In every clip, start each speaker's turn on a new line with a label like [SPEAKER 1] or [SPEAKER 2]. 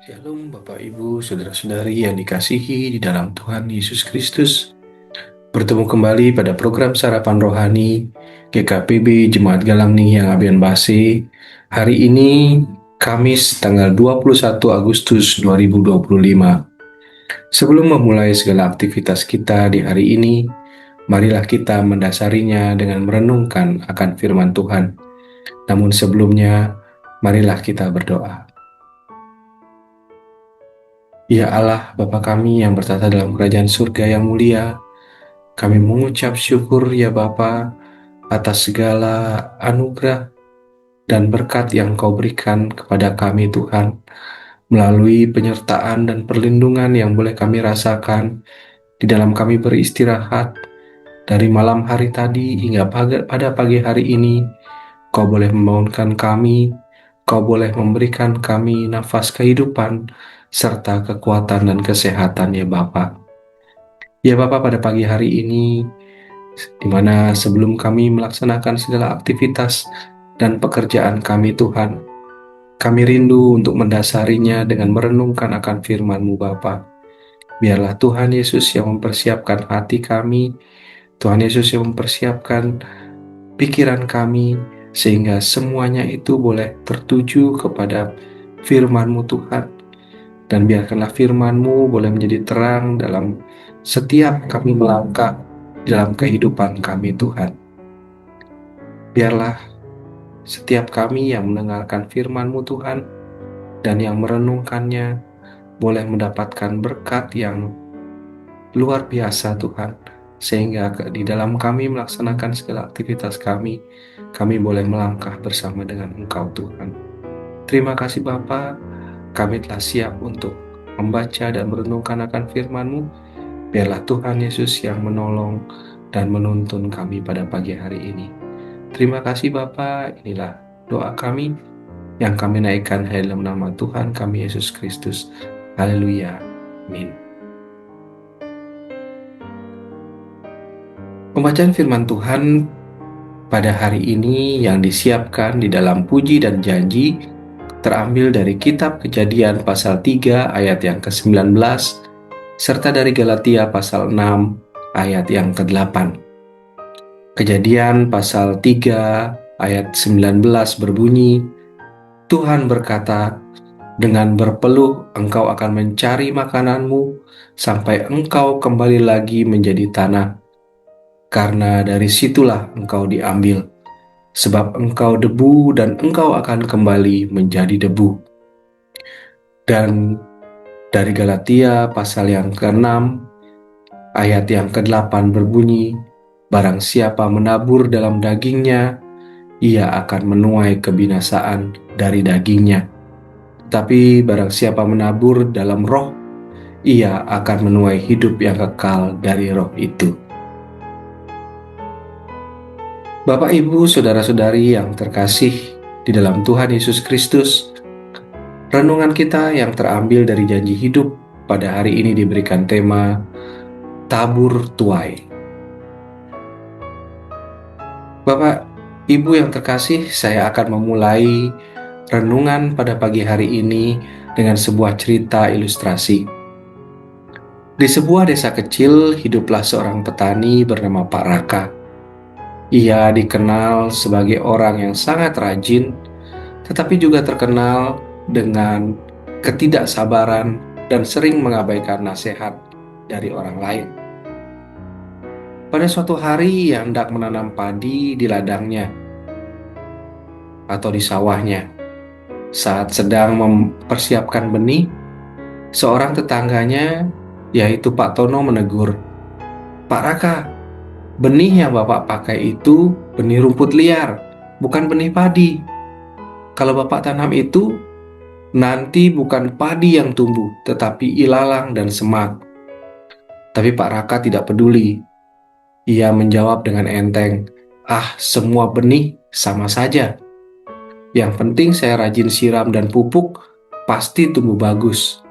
[SPEAKER 1] Shalom Bapak Ibu, Saudara-saudari yang dikasihi di dalam Tuhan Yesus Kristus. Bertemu kembali pada program Sarapan Rohani GKPB Jemaat Galang yang Abian Base. Hari ini Kamis tanggal 21 Agustus 2025. Sebelum memulai segala aktivitas kita di hari ini, marilah kita mendasarinya dengan merenungkan akan firman Tuhan. Namun sebelumnya, marilah kita berdoa. Ya Allah, Bapa kami yang bertata dalam kerajaan surga yang mulia, kami mengucap syukur ya Bapa atas segala anugerah dan berkat yang Kau berikan kepada kami Tuhan, melalui penyertaan dan perlindungan yang boleh kami rasakan di dalam kami beristirahat dari malam hari tadi hingga pada pagi hari ini. Kau boleh membangunkan kami, Kau boleh memberikan kami nafas kehidupan serta kekuatan dan kesehatan ya Bapa. Ya Bapa, pada pagi hari ini, di mana sebelum kami melaksanakan segala aktivitas dan pekerjaan kami Tuhan, kami rindu untuk mendasarinya dengan merenungkan akan firman-Mu Bapa. Biarlah Tuhan Yesus yang mempersiapkan hati kami, Tuhan Yesus yang mempersiapkan pikiran kami, sehingga semuanya itu boleh tertuju kepada firman-Mu Tuhan. Dan biarkanlah firman-Mu boleh menjadi terang dalam setiap kami melangkah dalam kehidupan kami Tuhan. Biarlah setiap kami yang mendengarkan firman-Mu Tuhan dan yang merenungkannya boleh mendapatkan berkat yang luar biasa Tuhan, sehingga di dalam kami melaksanakan segala aktivitas kami boleh melangkah bersama dengan Engkau Tuhan. Terima kasih Bapa, kami telah siap untuk membaca dan merenungkan akan firman-Mu. Biarlah Tuhan Yesus yang menolong dan menuntun kami pada pagi hari ini. Terima kasih Bapa, inilah doa kami yang kami naikkan dalam nama Tuhan kami Yesus Kristus. Haleluya. Amin. Pembacaan firman Tuhan pada hari ini yang disiapkan di dalam Puji dan Janji terambil dari kitab Kejadian pasal 3 ayat yang ke-19 serta dari Galatia pasal 6 ayat yang ke-8. Kejadian pasal 3 ayat 19 berbunyi, Tuhan berkata, dengan berpeluh engkau akan mencari makananmu sampai engkau kembali lagi menjadi tanah, karena dari situlah engkau diambil, sebab engkau debu dan engkau akan kembali menjadi debu. Dan dari Galatia pasal yang ke-6 ayat yang ke-8 berbunyi, barang siapa menabur dalam dagingnya, ia akan menuai kebinasaan dari dagingnya. Tapi barang siapa menabur dalam roh, ia akan menuai hidup yang kekal dari roh itu. Bapak, Ibu, Saudara-saudari yang terkasih di dalam Tuhan Yesus Kristus, renungan kita yang terambil dari janji hidup pada hari ini diberikan tema tabur tuai. Bapak, Ibu yang terkasih, saya akan memulai renungan pada pagi hari ini dengan sebuah cerita ilustrasi. Di sebuah desa kecil, hiduplah seorang petani bernama Pak Raka. Ia dikenal sebagai orang yang sangat rajin, tetapi juga terkenal dengan ketidaksabaran dan sering mengabaikan nasihat dari orang lain. Pada suatu hari ia hendak menanam padi di ladangnya atau di sawahnya. Saat sedang mempersiapkan benih, seorang tetangganya, yaitu Pak Tono, menegur, Pak Raka, benih yang Bapak pakai itu benih rumput liar, bukan benih padi. Kalau Bapak tanam itu, nanti bukan padi yang tumbuh, tetapi ilalang dan semak. Tapi Pak Raka tidak peduli. Ia menjawab dengan enteng, semua benih sama saja. Yang penting saya rajin siram dan pupuk, pasti tumbuh bagus.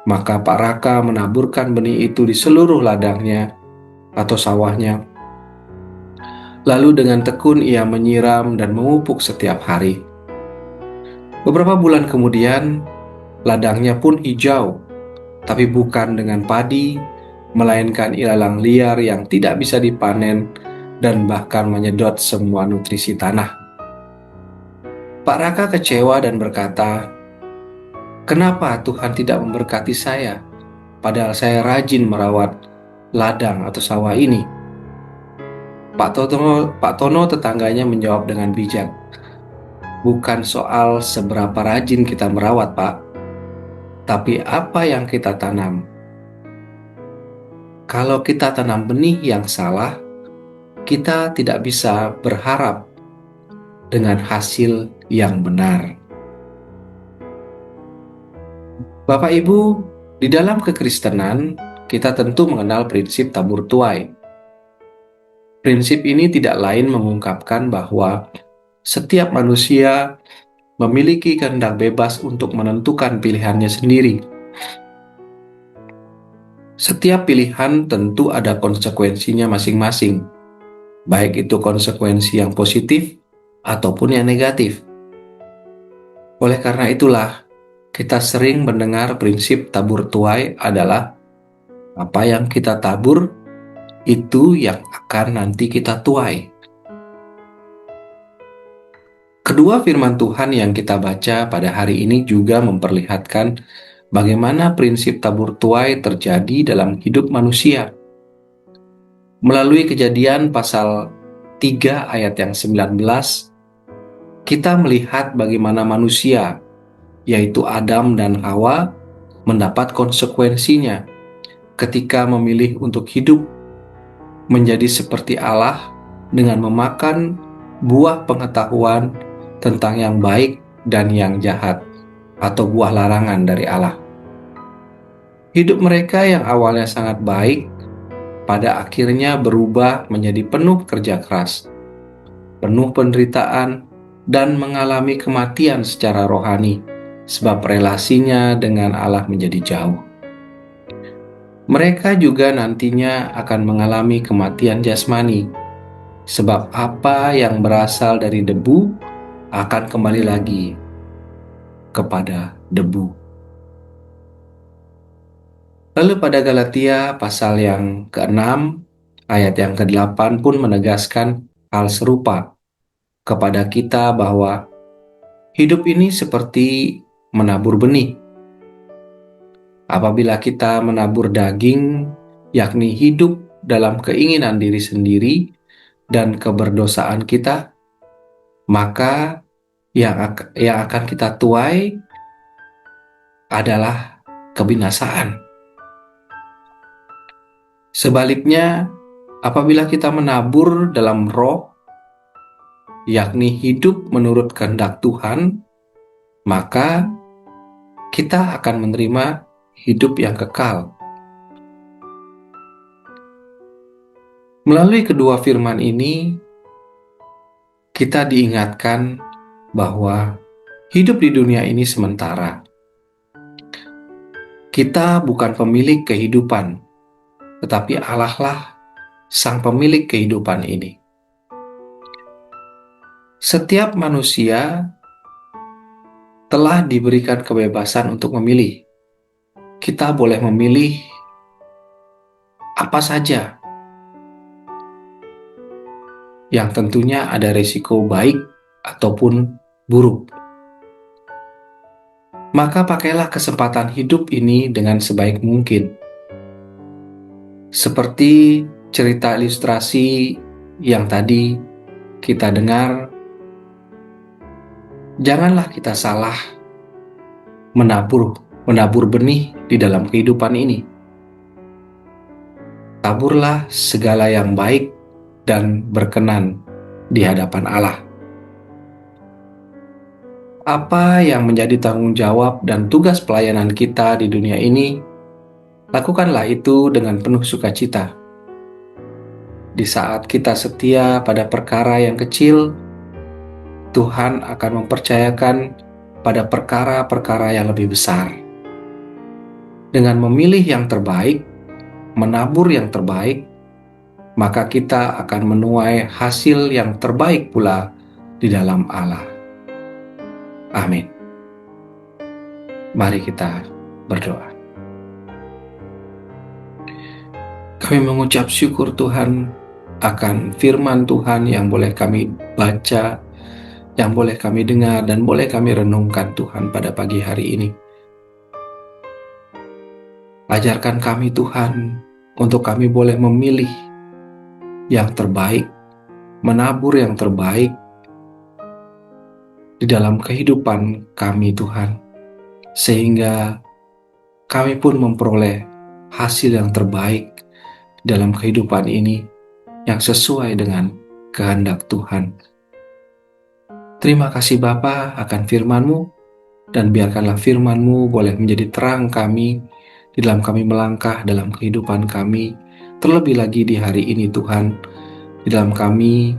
[SPEAKER 1] Maka Pak Raka menaburkan benih itu di seluruh ladangnya atau sawahnya. Lalu dengan tekun ia menyiram dan memupuk setiap hari. Beberapa bulan kemudian, ladangnya pun hijau, tapi bukan dengan padi, melainkan ilalang liar yang tidak bisa dipanen dan bahkan menyedot semua nutrisi tanah. Pak Raka kecewa dan berkata, "Kenapa Tuhan tidak memberkati saya, padahal saya rajin merawat ladang atau sawah ini?" Pak Tono tetangganya menjawab dengan bijak, "Bukan soal seberapa rajin kita merawat, Pak, tapi apa yang kita tanam. Kalau kita tanam benih yang salah, kita tidak bisa berharap dengan hasil yang benar." Bapak Ibu, di dalam kekristenan, kita tentu mengenal prinsip tabur tuai. Prinsip ini tidak lain mengungkapkan bahwa setiap manusia memiliki kehendak bebas untuk menentukan pilihannya sendiri. Setiap pilihan tentu ada konsekuensinya masing-masing, baik itu konsekuensi yang positif ataupun yang negatif. Oleh karena itulah, kita sering mendengar prinsip tabur tuai adalah apa yang kita tabur, itu yang akan nanti kita tuai. Kedua firman Tuhan yang kita baca pada hari ini juga memperlihatkan bagaimana prinsip tabur tuai terjadi dalam hidup manusia. Melalui Kejadian pasal 3 ayat yang 19, kita melihat bagaimana manusia, yaitu Adam dan Hawa, mendapat konsekuensinya ketika memilih untuk hidup menjadi seperti Allah dengan memakan buah pengetahuan tentang yang baik dan yang jahat, atau buah larangan dari Allah. Hidup mereka yang awalnya sangat baik, pada akhirnya berubah menjadi penuh kerja keras, penuh penderitaan, dan mengalami kematian secara rohani, sebab relasinya dengan Allah menjadi jauh. Mereka juga nantinya akan mengalami kematian jasmani, sebab apa yang berasal dari debu akan kembali lagi kepada debu. Lalu pada Galatia pasal yang ke-6, ayat yang ke-8 pun menegaskan hal serupa kepada kita bahwa hidup ini seperti menabur benih. Apabila kita menabur daging, yakni hidup dalam keinginan diri sendiri dan keberdosaan kita, maka yang akan kita tuai adalah kebinasaan. Sebaliknya, apabila kita menabur dalam roh, yakni hidup menurut kehendak Tuhan, maka kita akan menerima hidup yang kekal. Melalui kedua firman ini, kita diingatkan bahwa hidup di dunia ini sementara. Kita bukan pemilik kehidupan, tetapi Allah lah sang pemilik kehidupan ini. Setiap manusia telah diberikan kebebasan untuk memilih. Kita boleh memilih apa saja yang tentunya ada risiko baik ataupun buruk. Maka pakailah kesempatan hidup ini dengan sebaik mungkin. Seperti cerita ilustrasi yang tadi kita dengar, janganlah kita salah menabur benih di dalam kehidupan ini. Taburlah segala yang baik dan berkenan di hadapan Allah. Apa yang menjadi tanggung jawab dan tugas pelayanan kita di dunia ini, lakukanlah itu dengan penuh sukacita. Di saat kita setia pada perkara yang kecil, Tuhan akan mempercayakan pada perkara-perkara yang lebih besar. Dengan memilih yang terbaik, menabur yang terbaik, maka kita akan menuai hasil yang terbaik pula di dalam Allah. Amin. Mari kita berdoa. Kami mengucap syukur Tuhan akan firman Tuhan yang boleh kami baca, yang boleh kami dengar, dan boleh kami renungkan Tuhan pada pagi hari ini. Ajarkan kami Tuhan untuk kami boleh memilih yang terbaik, menabur yang terbaik di dalam kehidupan kami Tuhan, sehingga kami pun memperoleh hasil yang terbaik dalam kehidupan ini yang sesuai dengan kehendak Tuhan. Terima kasih Bapa akan firman-Mu, dan biarkanlah firman-Mu boleh menjadi terang kami di dalam kami melangkah dalam kehidupan kami, terlebih lagi di hari ini Tuhan, di dalam kami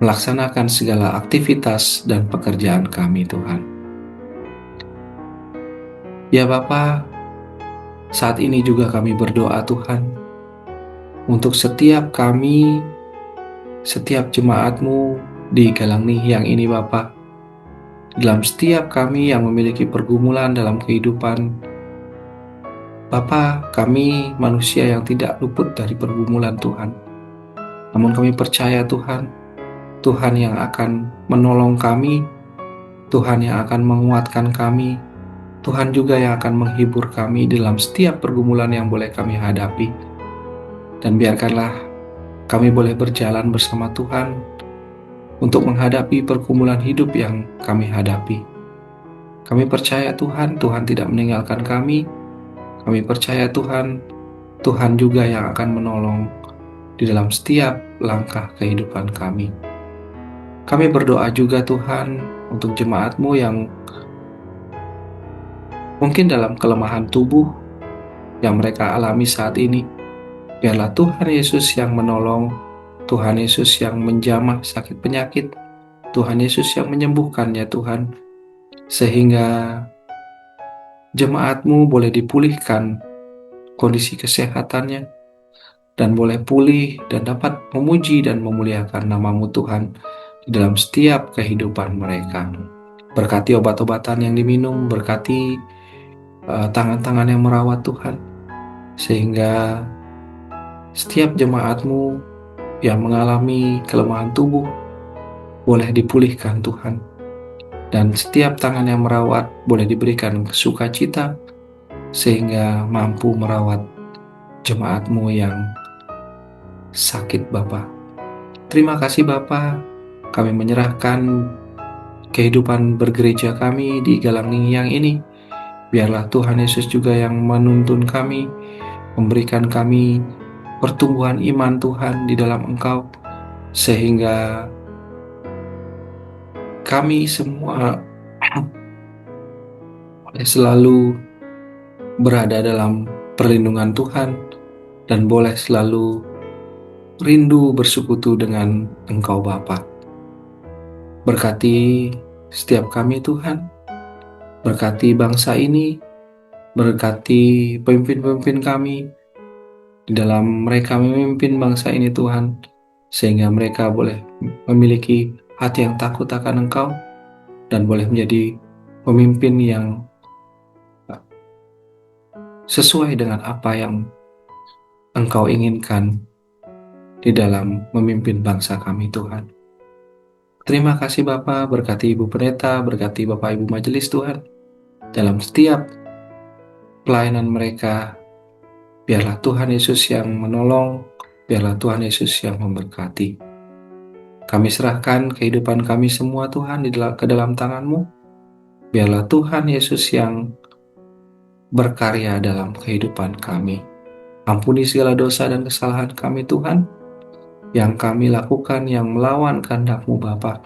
[SPEAKER 1] melaksanakan segala aktivitas dan pekerjaan kami Tuhan. Ya Bapa, saat ini juga kami berdoa Tuhan, untuk setiap kami, setiap jemaat-Mu di Galang Nihiang ini Bapa, dalam setiap kami yang memiliki pergumulan dalam kehidupan, Bapa, kami manusia yang tidak luput dari pergumulan Tuhan. Namun kami percaya Tuhan, Tuhan yang akan menolong kami, Tuhan yang akan menguatkan kami, Tuhan juga yang akan menghibur kami dalam setiap pergumulan yang boleh kami hadapi. Dan biarkanlah kami boleh berjalan bersama Tuhan untuk menghadapi pergumulan hidup yang kami hadapi. Kami percaya Tuhan, Tuhan tidak meninggalkan kami. Kami percaya Tuhan, Tuhan juga yang akan menolong di dalam setiap langkah kehidupan kami. Kami berdoa juga Tuhan untuk jemaat-Mu yang mungkin dalam kelemahan tubuh yang mereka alami saat ini. Biarlah Tuhan Yesus yang menolong, Tuhan Yesus yang menjamah sakit penyakit, Tuhan Yesus yang menyembuhkannya Tuhan, sehingga jemaat-Mu boleh dipulihkan kondisi kesehatannya, dan boleh pulih dan dapat memuji dan memuliakan nama-Mu Tuhan di dalam setiap kehidupan mereka. Berkati obat-obatan yang diminum, berkati tangan-tangan yang merawat Tuhan, sehingga setiap jemaat-Mu yang mengalami kelemahan tubuh boleh dipulihkan Tuhan, dan setiap tangan yang merawat boleh diberikan sukacita sehingga mampu merawat jemaat-Mu yang sakit Bapa. Terima kasih Bapa, kami menyerahkan kehidupan bergereja kami di Galang Nihiang ini. Biarlah Tuhan Yesus juga yang menuntun kami, memberikan kami pertumbuhan iman Tuhan di dalam Engkau, sehingga kami semua boleh selalu berada dalam perlindungan Tuhan dan boleh selalu rindu bersekutu dengan Engkau Bapa. Berkati setiap kami Tuhan, berkati bangsa ini, berkati pemimpin-pemimpin kami di dalam mereka memimpin bangsa ini Tuhan, sehingga mereka boleh memiliki hati yang takut akan Engkau dan boleh menjadi pemimpin yang sesuai dengan apa yang Engkau inginkan di dalam memimpin bangsa kami Tuhan. Terima kasih Bapa, berkati Ibu Pendeta, berkati Bapak Ibu Majelis Tuhan dalam setiap pelayanan mereka. Biarlah Tuhan Yesus yang menolong, biarlah Tuhan Yesus yang memberkati. Kami serahkan kehidupan kami semua Tuhan ke dalam tangan-Mu. Biarlah Tuhan Yesus yang berkarya dalam kehidupan kami. Ampuni segala dosa dan kesalahan kami Tuhan, yang kami lakukan yang melawan kehendak-Mu Bapa.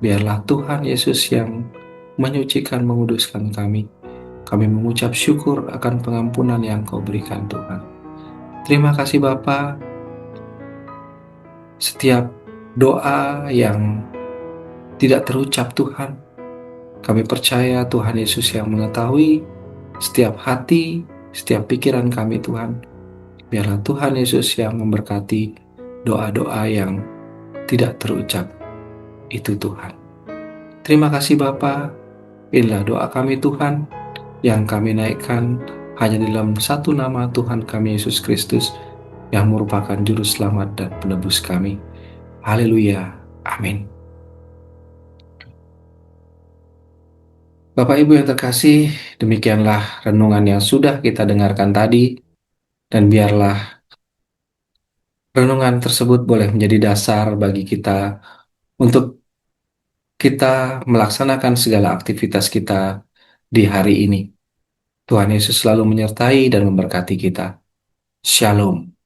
[SPEAKER 1] Biarlah Tuhan Yesus yang menyucikan, menguduskan kami. Kami mengucap syukur akan pengampunan yang Kau berikan Tuhan. Terima kasih Bapa. Setiap doa yang tidak terucap Tuhan, kami percaya Tuhan Yesus yang mengetahui setiap hati, setiap pikiran kami Tuhan. Biarlah Tuhan Yesus yang memberkati doa-doa yang tidak terucap itu Tuhan. Terima kasih Bapa. Inilah doa kami Tuhan, yang kami naikkan hanya di dalam satu nama Tuhan kami Yesus Kristus, yang merupakan juru selamat dan penebus kami. Haleluya. Amin. Bapak Ibu yang terkasih, demikianlah renungan yang sudah kita dengarkan tadi, dan biarlah renungan tersebut boleh menjadi dasar bagi kita untuk kita melaksanakan segala aktivitas kita di hari ini. Tuhan Yesus selalu menyertai dan memberkati kita. Shalom.